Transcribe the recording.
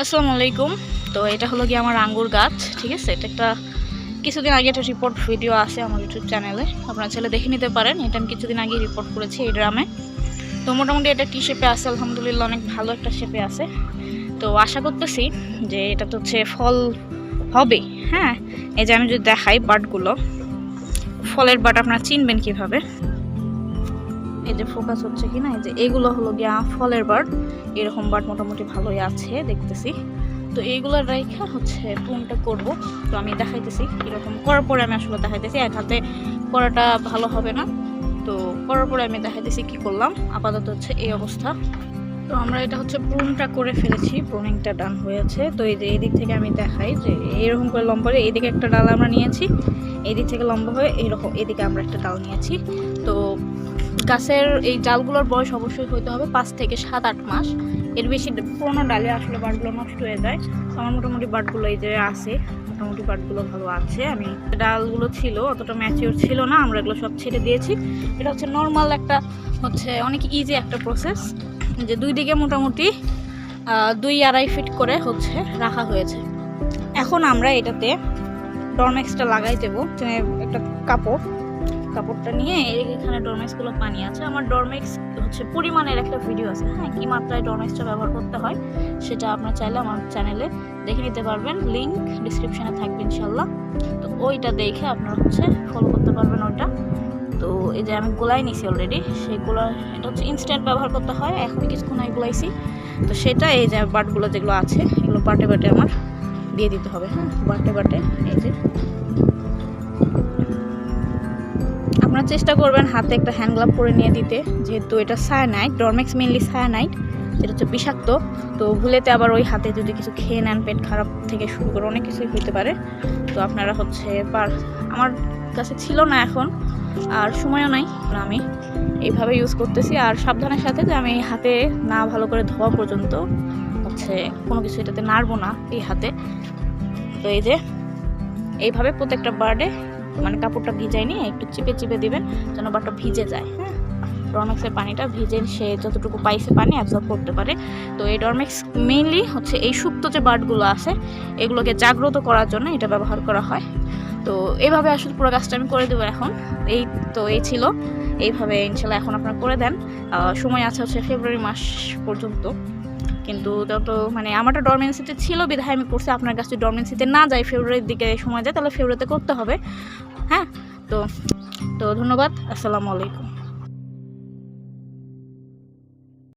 আসসালামু আলাইকুম। তো এটা হলো গিয়ে আমার আঙ্গুর গাছ, ঠিক আছে। এটা একটা কিছুদিন আগে একটা রিপোর্ট ভিডিও আছে আমার ইউটিউব চ্যানেলে, আপনারা চাইলে দেখে নিতে পারেন। এটা আমি কিছুদিন আগে রিপোর্ট করেছি এই ড্রামে। তো মোটামুটি এটা কি শেপে আছে, আলহামদুলিল্লাহ অনেক ভালো একটা শেপে আছে। তো আশা করতেছি যে এটা তো হচ্ছে ফল হবে। হ্যাঁ, এই যে আমি যদি দেখাই বাটগুলো, ফলের বাট আপনারা চিনবেন কিভাবে, এই যে ফোকাস হচ্ছে কিনা, এই যে এগুলো হলো গিয়া ফলের বাট। এরকম বাট মোটামুটি ভালোই আছে দেখতেছি। তো এইগুলোর রেখা হচ্ছে পুনটা করব। তো আমি দেখাইতেছি এরকম করার পরে আমি আসলে দেখাইতেছি, এক হাতে করাটা ভালো হবে না। তো করার পরে আমি দেখাইতেছি কি করলাম। আপাতত হচ্ছে এই অবস্থা। তো আমরা এটা হচ্ছে প্রুনটা করে ফেলেছি, প্রুনিংটা ডান হয়েছে। তো এই যে এই দিক থেকে আমি দেখাই যে এরকম করে লম্বা হয়ে এইদিকে একটা ডাল আমরা নিয়েছি, এই দিক থেকে লম্বা হয়ে এইরকম এদিকে আমরা একটা ডাল নিয়েছি। তো গাছের এই ডালগুলোর বয়স অবশ্যই হইতে হবে 5 থেকে 7-8 মাস। এর বেশি পুরোনো ডালে আসলে বাটগুলো নষ্ট হয়ে যায়। তো আমার মোটামুটি বাটগুলো এই যে আছে, মোটামুটি বাটগুলো ভালো আছে। আমি ডালগুলো ছিল অতটা ম্যাচিওর ছিল না, আমরা এগুলো সব ছেড়ে দিয়েছি। এটা হচ্ছে নর্মাল একটা হচ্ছে অনেক ইজি একটা প্রসেস, যে দুই দিকে মোটামুটি 2-2.5 ফিট করে হচ্ছে রাখা হয়েছে। এখন আমরা এটাতে ডরমেক্সটা লাগাই দেবো। একটা কাপড়টা নিয়ে এখানে ডরমেক্সগুলো পানি আছে। আমার ডরমেক্স হচ্ছে পরিমাণের একটা ভিডিও আছে, হ্যাঁ, কি মাত্রায় ডরমেক্সটা ব্যবহার করতে হয় সেটা আপনারা চাইলে আমার চ্যানেলে দেখে নিতে পারবেন, লিঙ্ক ডিসক্রিপশানে থাকবে ইনশাল্লাহ। তো ওইটা দেখে আপনারা হচ্ছে ফলো করতে পারবেন ওইটা। তো এই যে আমি গোলাই নিছি অলরেডি, সেইগুলো এটা হচ্ছে ইনস্ট্যান্ট ব্যবহার করতে হয়, এখনই কিছুক্ষণ আগে গোলাইছি। তো সেটা এই যে বাটগুলো যেগুলো আছে এগুলো বাটে বাটে আমার দিয়ে দিতে হবে। হ্যাঁ, বাটে বাটে এই যে আপনারা চেষ্টা করবেন হাতে একটা হ্যান্ড গ্লাভ পরে নিয়ে দিতে, যেহেতু এটা সায়ানাইড, ডরমেক্স মেইনলি সায়ানাইড, এটা হচ্ছে বিষাক্ত। তো ভুলেতে আবার ওই হাতে যদি কিছু খেয়ে নেন, পেট খারাপ থেকে শুরু করে অনেক কিছুই হতে পারে। তো আপনারা হচ্ছে আমার কাছে ছিল না এখন, আর সময়ও নাই, আমি এইভাবে ইউজ করতেছি। আর সাবধানের সাথে যে আমি হাতে না ভালো করে ধোয়া পর্যন্ত হচ্ছে কোনো কিছু এটাতে নাড়বো না এই হাতে। তো এই যে এইভাবে প্রত্যেকটা বার্ডে মানে কাপড়টা ভিজাই নিয়ে একটু চিপে চিপে দিবেন যেন বাটটা ভিজে যায়। হ্যাঁ, ডরমেক্সের পানিটা ভিজে সে যতটুকু পাইছে পানি অ্যাবজর্ব করতে পারে। তো এই ডরমেক্স মেইনলি হচ্ছে এই সুপ্ত যে বার্ডগুলো আছে এগুলোকে জাগ্রত করার জন্য এটা ব্যবহার করা হয়। তো এইভাবে আসলে পুরো কাজটা আমি করে দেবো এখন। এই ছিল এইভাবে ইনশাল্লাহ এখন আপনারা করে দেন। সময় আছে হচ্ছে ফেব্রুয়ারি মাস পর্যন্ত, কিন্তু যত মানে আমারটা ডরমেন্সিতে ছিল বিধায় আমি করছি। আপনার কাছে ডরমেন্সিতে না যায়, ফেব্রুয়ারির দিকে সময় যায়, তাহলে ফেব্রুয়ারিতে করতে হবে। হ্যাঁ, তো ধন্যবাদ। আসসালামু আলাইকুম।